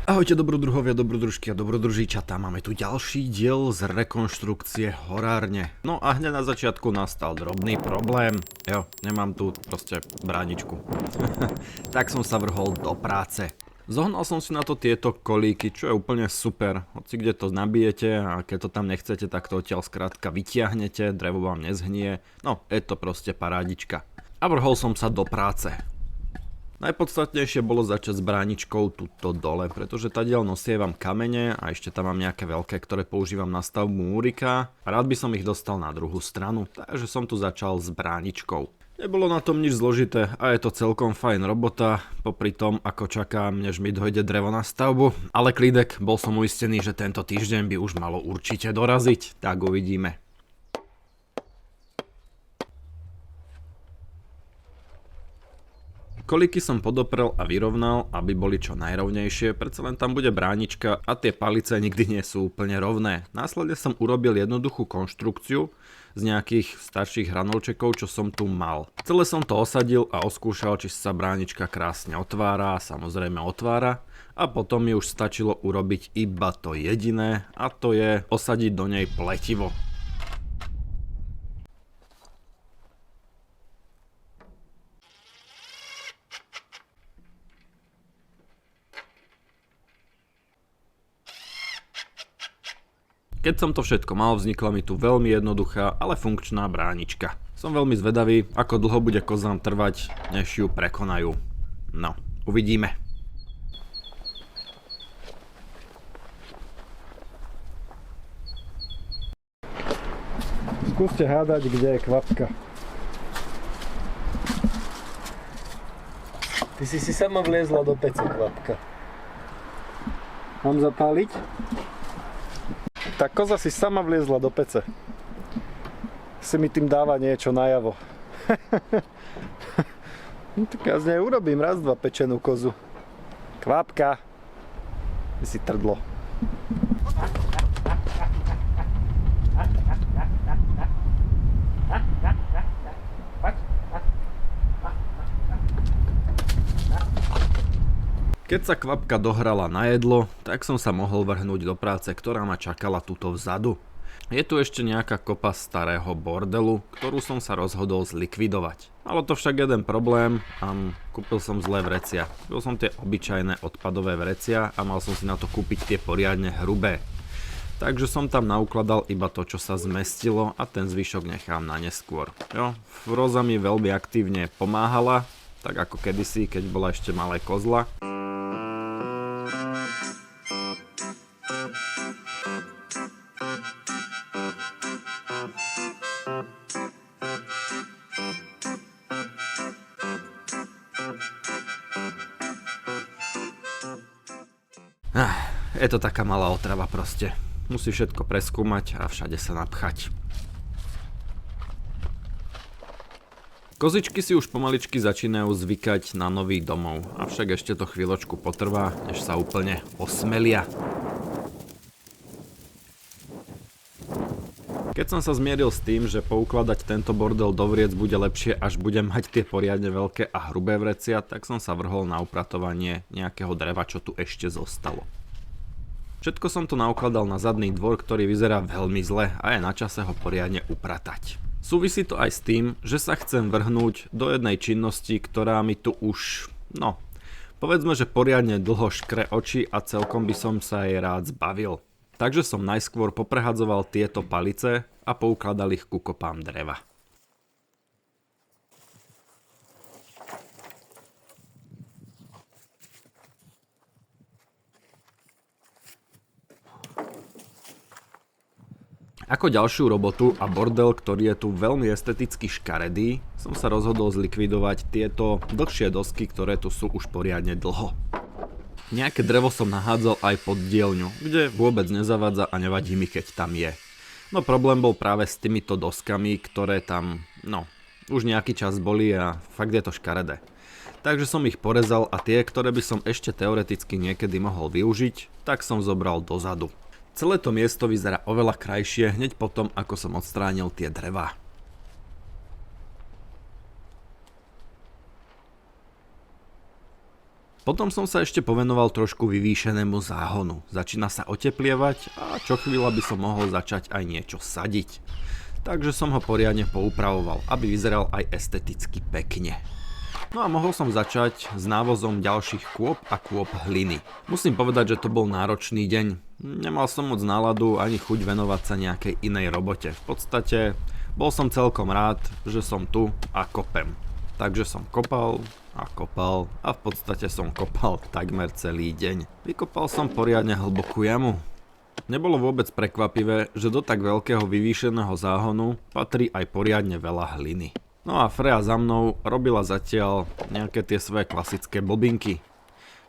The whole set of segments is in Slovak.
Ahojte dobrodruhovia, dobrodružky a dobrodružičatá. Máme tu ďalší diel z rekonštrukcie horárne. No a hneď na začiatku nastal drobný problém. Jo, nemám tu proste bráničku. Tak som sa vrhol do práce. Zohnal som si na to tieto kolíky, čo je úplne super. Hoci kde to nabijete a keď to tam nechcete, tak to odtiaľ skrátka vytiahnete, drevo vám nezhnie. No, je to proste parádička. A vrhol som sa do práce. Najpodstatnejšie bolo začať s bráničkou tuto dole, pretože tadiaľ nosievam kamene a ešte tam mám nejaké veľké, ktoré používam na stavbu múrika a rád by som ich dostal na druhú stranu, takže som tu začal s bráničkou. Nebolo na tom nič zložité a je to celkom fajn robota, popri tom ako čakám, než mi dojde drevo na stavbu, ale klídek, bol som uistený, že tento týždeň by už malo určite doraziť, tak uvidíme. Kolíky som podoprel a vyrovnal, aby boli čo najrovnejšie, predsa len tam bude bránička a tie palice nikdy nie sú úplne rovné. Následne som urobil jednoduchú konštrukciu z nejakých starších hranolčekov, čo som tu mal. Celé som to osadil a oskúšal, či sa bránička krásne otvára, samozrejme otvára. A potom mi už stačilo urobiť iba to jediné, a to je osadiť do nej pletivo. Keď som to všetko mal, vznikla mi tu veľmi jednoduchá, ale funkčná bránička. Som veľmi zvedavý, ako dlho bude kozám trvať, než ju prekonajú. No, uvidíme. Skúste hádať, kde je kvapka. Ty si sama vliezla do pece, kvapka. Mám zapáliť? Tá koza si sama vliezla do pece. Si mi tým dáva niečo najavo. No tak ja z nej urobím raz, dva pečenú kozu. Kvapka. Ty si trdlo. Keď sa kvapka dohrala na jedlo, tak som sa mohol vrhnúť do práce, ktorá ma čakala tuto vzadu. Je tu ešte nejaká kopa starého bordelu, ktorú som sa rozhodol zlikvidovať. Malo to však jeden problém a kúpil som zlé vrecia. Kúpil som tie obyčajné odpadové vrecia a mal som si na to kúpiť tie poriadne hrubé. Takže som tam naukladal iba to, čo sa zmestilo a ten zvyšok nechám na neskôr. Jo, Roza mi veľmi aktívne pomáhala, tak ako kedysi, keď bola ešte malé kozla. Je to taká malá otrava proste. Musí všetko preskúmať a všade sa napchať. Kozičky si už pomaličky začínajú zvykať na nový domov, avšak ešte to chvíľočku potrvá, než sa úplne osmelia. Keď som sa zmieril s tým, že poukladať tento bordel do vriec bude lepšie, až budem mať tie poriadne veľké a hrubé vrecia, tak som sa vrhol na upratovanie nejakého dreva, čo tu ešte zostalo. Všetko som to naukladal na zadný dvor, ktorý vyzerá veľmi zle a je na čase ho poriadne upratať. Súvisí to aj s tým, že sa chcem vrhnúť do jednej činnosti, ktorá mi tu už, povedzme, že poriadne dlho škre oči a celkom by som sa jej rád zbavil. Takže som najskôr poprehadzoval tieto palice a poukladal ich ku kopám dreva. Ako ďalšiu robotu a bordel, ktorý je tu veľmi esteticky škaredý, som sa rozhodol zlikvidovať tieto dlhšie dosky, ktoré tu sú už poriadne dlho. Nejaké drevo som nahádzal aj pod dielňu, kde vôbec nezavadza a nevadí mi, keď tam je. No problém bol práve s týmito doskami, ktoré tam, už nejaký čas boli a fakt je to škaredé. Takže som ich porezal a tie, ktoré by som ešte teoreticky niekedy mohol využiť, tak som zobral dozadu. Celé to miesto vyzerá oveľa krajšie hneď potom, ako som odstránil tie drevá. Potom som sa ešte povenoval trošku vyvýšenému záhonu. Začína sa oteplievať a čo chvíľa by som mohol začať aj niečo sadiť. Takže som ho poriadne poupravoval, aby vyzeral aj esteticky pekne. No a mohol som začať s návozom ďalších kôp a kôp hliny. Musím povedať, že to bol náročný deň. Nemal som moc náladu ani chuť venovať sa nejakej inej robote. V podstate bol som celkom rád, že som tu a kopem. Takže som kopal a v podstate som kopal takmer celý deň. Vykopal som poriadne hlbokú jamu. Nebolo vôbec prekvapivé, že do tak veľkého vyvýšeného záhonu patrí aj poriadne veľa hliny. No a Freja za mnou robila zatiaľ nejaké tie svoje klasické blbinky.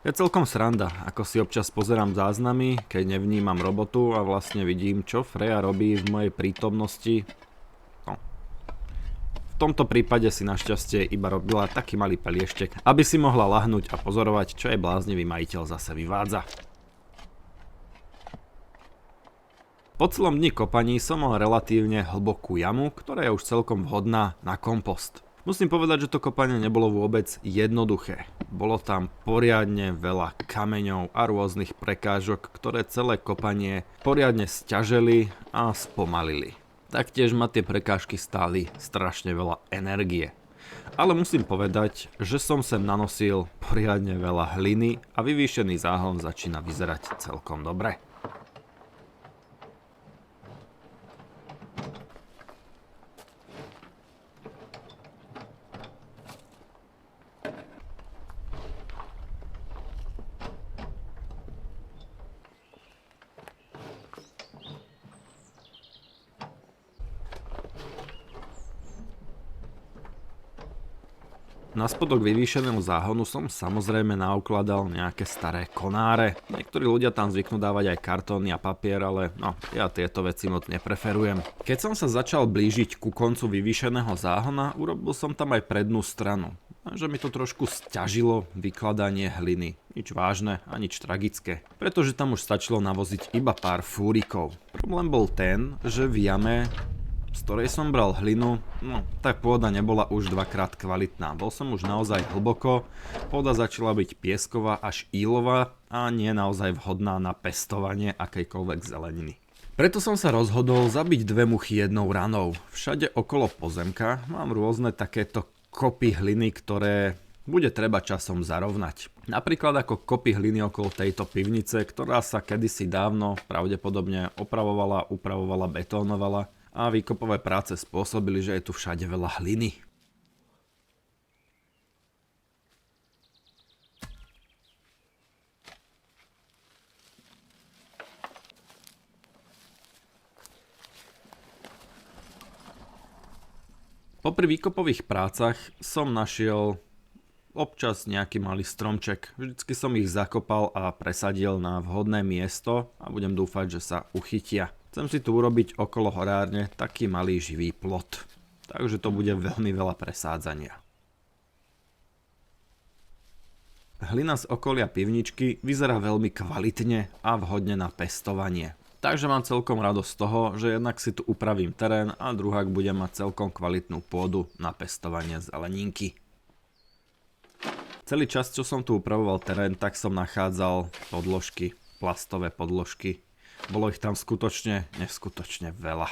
Je celkom sranda, ako si občas pozerám záznamy, keď nevnímam robotu a vlastne vidím, čo Freja robí v mojej prítomnosti. V tomto prípade si našťastie iba robila taký malý pelieštek, aby si mohla lahnúť a pozorovať, čo jej bláznivý majiteľ zase vyvádza. Po celom dni kopaní som mal relatívne hlbokú jamu, ktorá je už celkom vhodná na kompost. Musím povedať, že to kopanie nebolo vôbec jednoduché. Bolo tam poriadne veľa kameňov a rôznych prekážok, ktoré celé kopanie poriadne sťažili a spomalili. Taktiež ma tie prekážky stáli strašne veľa energie. Ale musím povedať, že som sem nanosil poriadne veľa hliny a vyvýšený záhon začína vyzerať celkom dobre. Na spodok vyvýšeného záhonu som samozrejme naukladal nejaké staré konáre. Niektorí ľudia tam zvyknú dávať aj kartóny a papier, ale ja tieto veci moc nepreferujem. Keď som sa začal blížiť ku koncu vyvýšeného záhona, urobil som tam aj prednú stranu. Že mi to trošku sťažilo vykladanie hliny. Nič vážne a nič tragické. Pretože tam už stačilo navoziť iba pár fúrikov. Problém bol ten, že v jame, z ktorej som bral hlinu, tá pôda nebola už dvakrát kvalitná. Bol som už naozaj hlboko, pôda začala byť piesková až ílová a nie naozaj vhodná na pestovanie akejkoľvek zeleniny. Preto som sa rozhodol zabiť dve muchy jednou ranou. Všade okolo pozemka mám rôzne takéto kopy hliny, ktoré bude treba časom zarovnať. Napríklad ako kopy hliny okolo tejto pivnice, ktorá sa kedysi dávno pravdepodobne opravovala, upravovala, betónovala. A výkopové práce spôsobili, že je tu všade veľa hliny. Popri výkopových prácach som našiel občas nejaký malý stromček. Vždycky som ich zakopal a presadil na vhodné miesto a budem dúfať, že sa uchytia. Chcem si tu urobiť okolo horárne taký malý živý plot. Takže to bude veľmi veľa presádzania. Hlina z okolia pivničky vyzerá veľmi kvalitne a vhodne na pestovanie. Takže mám celkom radosť z toho, že jednak si tu upravím terén a druhák budem mať celkom kvalitnú pôdu na pestovanie zeleninky. Celý čas, čo som tu upravoval terén, tak som nachádzal podložky, plastové podložky. Bolo ich tam skutočne, neskutočne veľa.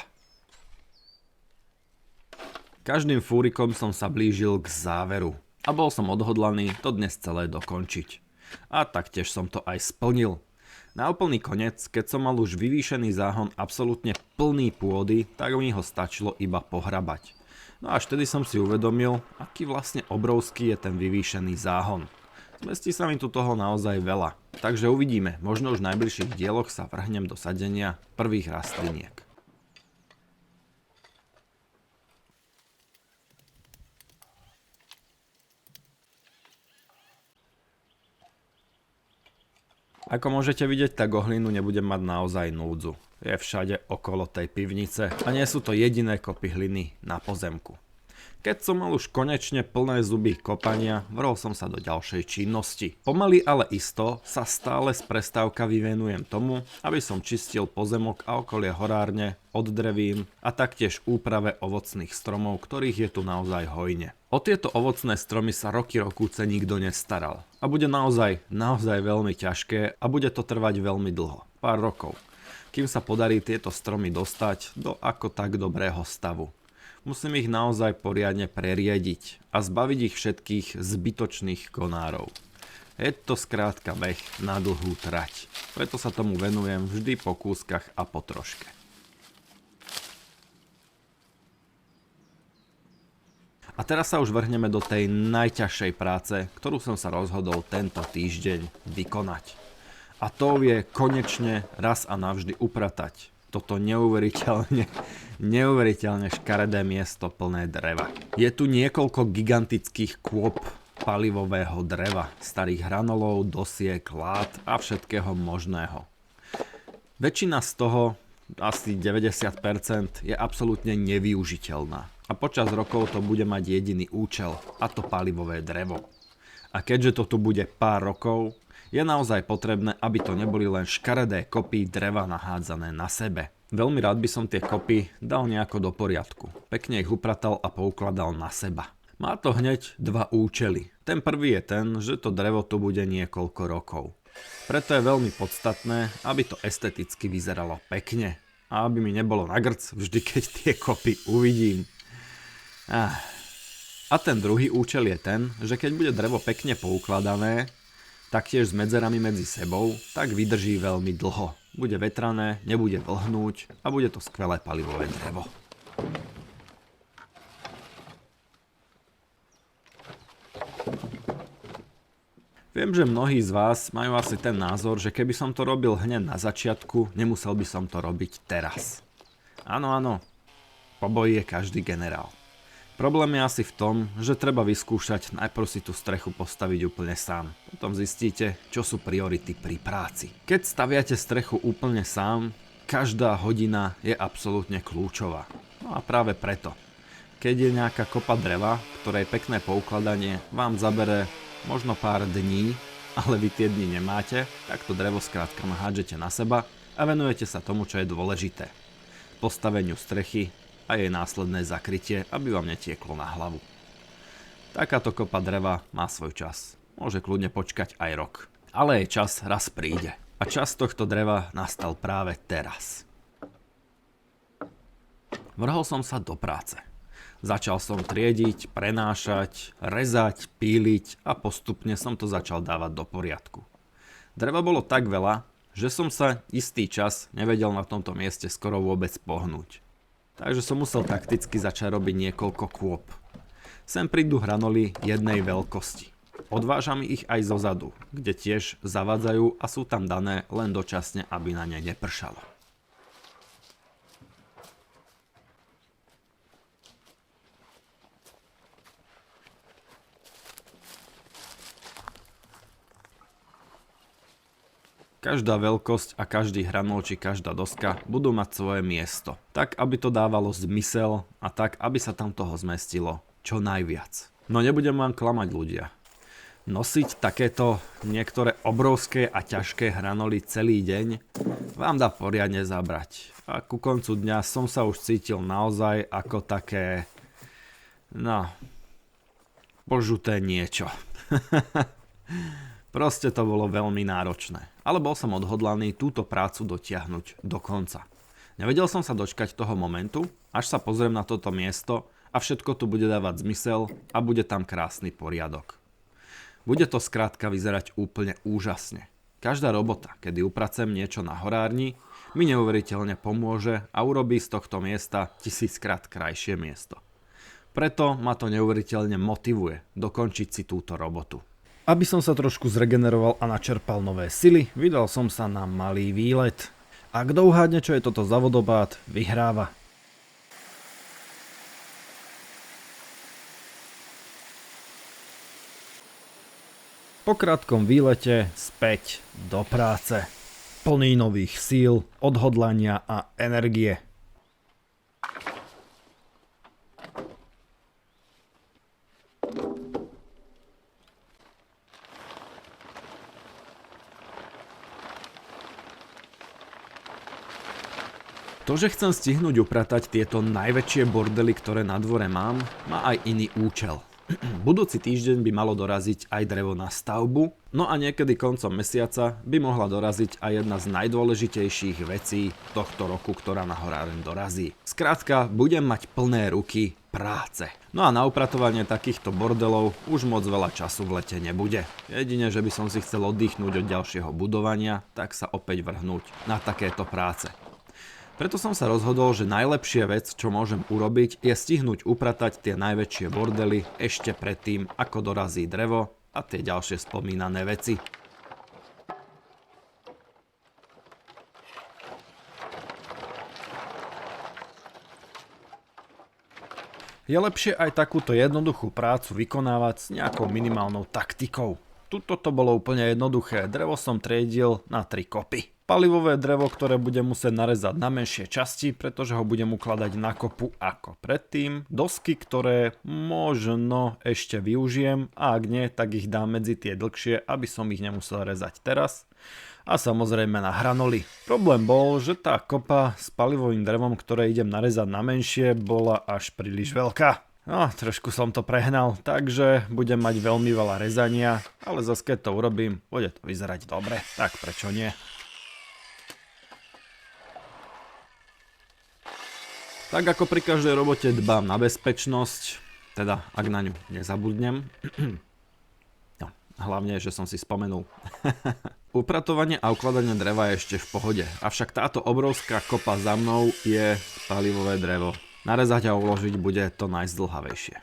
Každým fúrikom som sa blížil k záveru a bol som odhodlaný to dnes celé dokončiť. A taktiež som to aj splnil. Na úplný koniec, keď som mal už vyvýšený záhon absolútne plný pôdy, tak mi ho stačilo iba pohrabať. No až vtedy som si uvedomil, aký vlastne obrovský je ten vyvýšený záhon. Zmestí sa mi tu toho naozaj veľa. Takže uvidíme, možno už v najbližších dieloch sa vrhnem do sadenia prvých rastliniek. Ako môžete vidieť, tak o hlinu nebudem mať naozaj núdzu. Je všade okolo tej pivnice a nie sú to jediné kopy hliny na pozemku. Keď som mal už konečne plné zuby kopania, vrhol som sa do ďalšej činnosti. Pomaly ale isto sa stále z prestávkami venujem tomu, aby som čistil pozemok a okolie horárne od drevín a taktiež úprave ovocných stromov, ktorých je tu naozaj hojne. O tieto ovocné stromy sa roky rokúce nikto nestaral a bude naozaj veľmi ťažké a bude to trvať veľmi dlho, pár rokov, kým sa podarí tieto stromy dostať do ako tak dobrého stavu. Musím ich naozaj poriadne preriadiť a zbaviť ich všetkých zbytočných konárov. Je to skrátka beh na dlhú trať, preto sa tomu venujem vždy po kúskach a po troške. A teraz sa už vrhneme do tej najťažšej práce, ktorú som sa rozhodol tento týždeň vykonať. A to je konečne raz a navždy upratať toto neuveriteľne škaredé miesto plné dreva. Je tu niekoľko gigantických kôp palivového dreva, starých hranolov, dosiek, lát a všetkého možného. Väčšina z toho, asi 90%, je absolútne nevyužiteľná. A počas rokov to bude mať jediný účel, a to palivové drevo. A keďže to tu bude pár rokov, je naozaj potrebné, aby to neboli len škaredé kopy dreva nahádzané na sebe. Veľmi rád by som tie kopy dal nejako do poriadku. Pekne ich upratal a poukladal na seba. Má to hneď dva účely. Ten prvý je ten, že to drevo tu bude niekoľko rokov. Preto je veľmi podstatné, aby to esteticky vyzeralo pekne. A aby mi nebolo na grc vždy, keď tie kopy uvidím. A ten druhý účel je ten, že keď bude drevo pekne poukladané, taktiež s medzerami medzi sebou, tak vydrží veľmi dlho. Bude vetrané, nebude vlhnúť a bude to skvelé palivové drevo. Viem, že mnohí z vás majú asi ten názor, že keby som to robil hneď na začiatku, nemusel by som to robiť teraz. Áno, po boji je každý generál. Problém je asi v tom, že treba vyskúšať najprv si tú strechu postaviť úplne sám. Potom zistíte, čo sú priority pri práci. Keď staviate strechu úplne sám, každá hodina je absolútne kľúčová. No a práve preto. Keď je nejaká kopa dreva, ktoré pekné poukladanie vám zabere možno pár dní, ale vy tie dni nemáte, tak to drevo skrátka nahádžete na seba a venujete sa tomu, čo je dôležité. Postaveniu strechy a jej následné zakrytie, aby vám netieklo na hlavu. Takáto kopa dreva má svoj čas. Môže kľudne počkať aj rok. Ale jej čas raz príde. A čas tohto dreva nastal práve teraz. Vrhol som sa do práce. Začal som triediť, prenášať, rezať, píliť a postupne som to začal dávať do poriadku. Dreva bolo tak veľa, že som sa istý čas nevedel na tomto mieste skoro vôbec pohnúť. Takže som musel takticky začať robiť niekoľko kôp. Sem prídu hranoly jednej veľkosti. Odvážam ich aj zozadu, kde tiež zavadzajú a sú tam dané len dočasne, aby na ne nepršalo. Každá veľkosť a každý hranol či každá doska budú mať svoje miesto, tak aby to dávalo zmysel a tak aby sa tam toho zmestilo čo najviac. No nebudem vám klamať, ľudia. Nosiť takéto niektoré obrovské a ťažké hranoly celý deň vám dá poriadne zabrať. A ku koncu dňa som sa už cítil naozaj ako také, požuté niečo. Proste to bolo veľmi náročné, ale bol som odhodlaný túto prácu dotiahnuť do konca. Nevedel som sa dočkať toho momentu, až sa pozriem na toto miesto a všetko tu bude dávať zmysel a bude tam krásny poriadok. Bude to skrátka vyzerať úplne úžasne. Každá robota, kedy upracem niečo na horárni, mi neuveriteľne pomôže a urobí z tohto miesta 1000-krát krajšie miesto. Preto ma to neuveriteľne motivuje dokončiť si túto robotu. Aby som sa trošku zregeneroval a načerpal nové sily, vydal som sa na malý výlet. A kto uhádne, čo je toto za vodopád, vyhráva. Po krátkom výlete späť do práce. Plný nových síl, odhodlania a energie. To, že chcem stihnúť upratať tieto najväčšie bordely, ktoré na dvore mám, má aj iný účel. Budúci týždeň by malo doraziť aj drevo na stavbu, no a niekedy koncom mesiaca by mohla doraziť aj jedna z najdôležitejších vecí tohto roku, ktorá na horáreň dorazí. Skrátka, budem mať plné ruky práce. No a na upratovanie takýchto bordelov už moc veľa času v lete nebude. Jedine, že by som si chcel oddychnúť od ďalšieho budovania, tak sa opäť vrhnúť na takéto práce. Preto som sa rozhodol, že najlepšia vec, čo môžem urobiť, je stihnúť upratať tie najväčšie bordely ešte predtým, ako dorazí drevo a tie ďalšie spomínané veci. Je lepšie aj takúto jednoduchú prácu vykonávať s nejakou minimálnou taktikou. Tuto to bolo úplne jednoduché, drevo som triedil na 3 kopy. Palivové drevo, ktoré budem musieť narezať na menšie časti, pretože ho budem ukladať na kopu ako predtým. Dosky, ktoré možno ešte využijem a ak nie, tak ich dám medzi tie dlhšie, aby som ich nemusel rezať teraz. A samozrejme na hranoly. Problém bol, že tá kopa s palivovým drevom, ktoré idem narezať na menšie, bola až príliš veľká. No, trošku som to prehnal, takže budem mať veľmi veľa rezania, ale zase keď to urobím, bude to vyzerať dobre, tak prečo nie? Tak ako pri každej robote dbám na bezpečnosť, teda ak na ňu nezabudnem. No, hlavne, že som si spomenul. Upratovanie a ukladanie dreva je ešte v pohode, avšak táto obrovská kopa za mnou je palivové drevo. Narezať a uložiť bude to najzdĺhavejšie.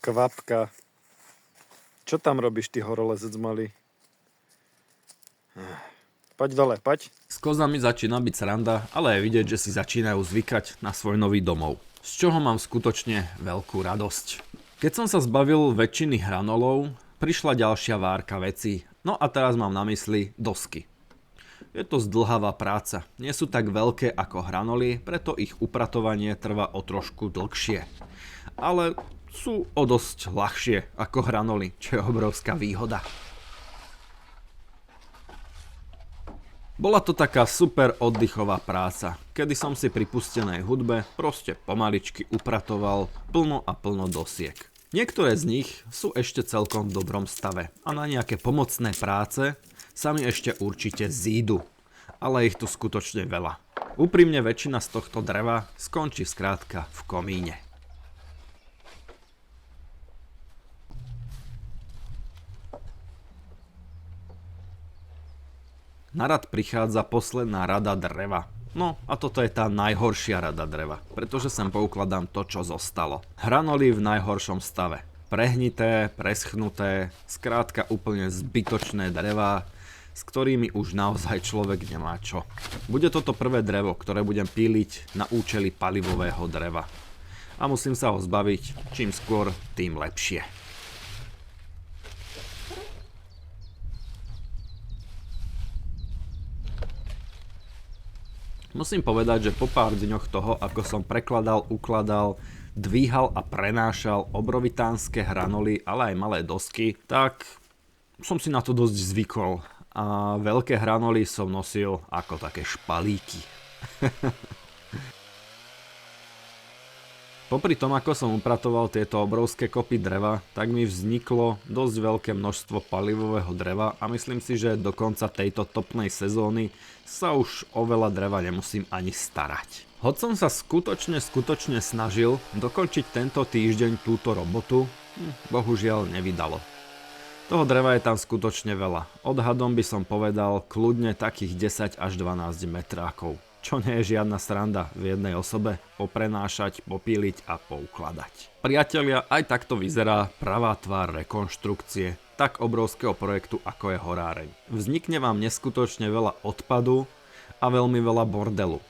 Kvapka. Čo tam robíš, ty horolezec malý? Poď dole, poď. S kozami začína byť sranda, ale je vidieť, že si začínajú zvykať na svoj nový domov. Z čoho mám skutočne veľkú radosť. Keď som sa zbavil väčšiny hranolov, prišla ďalšia várka vecí. No a teraz mám na mysli dosky. Je to zdĺhavá práca. Nie sú tak veľké ako hranoly, preto ich upratovanie trvá o trošku dlhšie. Ale sú o dosť ľahšie ako hranoly, čo je obrovská výhoda. Bola to taká super oddychová práca, kedy som si pri pustenej hudbe proste pomaličky upratoval plno a plno dosiek. Niektoré z nich sú ešte celkom v dobrom stave a na nejaké pomocné práce sa mi ešte určite zídu, ale ich tu skutočne veľa. Úprimne väčšina z tohto dreva skončí skrátka v komíne. Na rad prichádza posledná rada dreva. No a toto je tá najhoršia rada dreva, pretože sem poukladám to, čo zostalo. Hranoly v najhoršom stave. Prehnité, preschnuté, skrátka úplne zbytočné drevá, s ktorými už naozaj človek nemá čo. Bude toto prvé drevo, ktoré budem píliť na účely palivového dreva. A musím sa ho zbaviť, čím skôr, tým lepšie. Musím povedať, že po pár dňoch toho, ako som prekladal, ukladal, dvíhal a prenášal obrovitánske hranoly, ale aj malé dosky, tak som si na to dosť zvykol. A veľké hranoly som nosil ako také špalíky. Popri tom, ako som upratoval tieto obrovské kopy dreva, tak mi vzniklo dosť veľké množstvo palivového dreva a myslím si, že do konca tejto topnej sezóny sa už o veľa dreva nemusím ani starať. Hoď som sa skutočne snažil dokončiť tento týždeň túto robotu, bohužiaľ nevydalo. Toho dreva je tam skutočne veľa. Odhadom by som povedal kľudne takých 10 až 12 metrákov. Čo nie je žiadna sranda v jednej osobe poprenášať, popíliť a poukladať. Priatelia, aj takto vyzerá pravá tvár rekonštrukcie tak obrovského projektu ako je horáreň. Vznikne vám neskutočne veľa odpadu a veľmi veľa bordelu.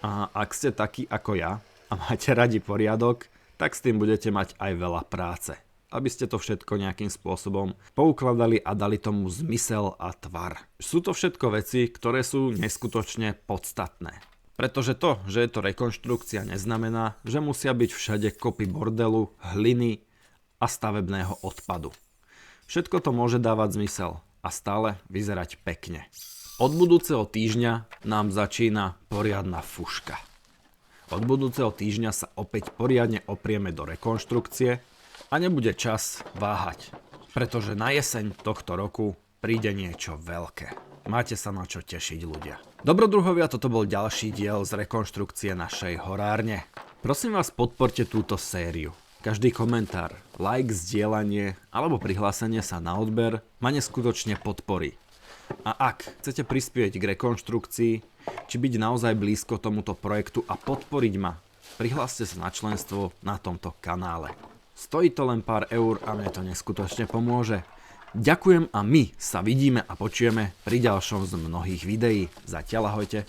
A ak ste takí ako ja a máte radi poriadok, tak s tým budete mať aj veľa práce, aby ste to všetko nejakým spôsobom poukladali a dali tomu zmysel a tvar. Sú to všetko veci, ktoré sú neskutočne podstatné. Pretože to, že je to rekonštrukcia, neznamená, že musia byť všade kopy bordelu, hliny a stavebného odpadu. Všetko to môže dávať zmysel a stále vyzerať pekne. Od budúceho týždňa nám začína poriadna fuška. Od budúceho týždňa sa opäť poriadne oprieme do rekonštrukcie a nebude čas váhať, pretože na jeseň tohto roku príde niečo veľké. Máte sa na čo tešiť, ľudia. Dobrodruhovia, toto bol ďalší diel z rekonštrukcie našej horárne. Prosím vás, podporte túto sériu. Každý komentár, like, zdieľanie alebo prihlásenie sa na odber ma neskutočne podporí. A ak chcete prispieť k rekonštrukcii, či byť naozaj blízko tomuto projektu a podporiť ma, prihláste sa na členstvo na tomto kanále. Stojí to len pár eur a mne to neskutočne pomôže. Ďakujem a my sa vidíme a počujeme pri ďalšom z mnohých videí. Zatiaľ ahojte.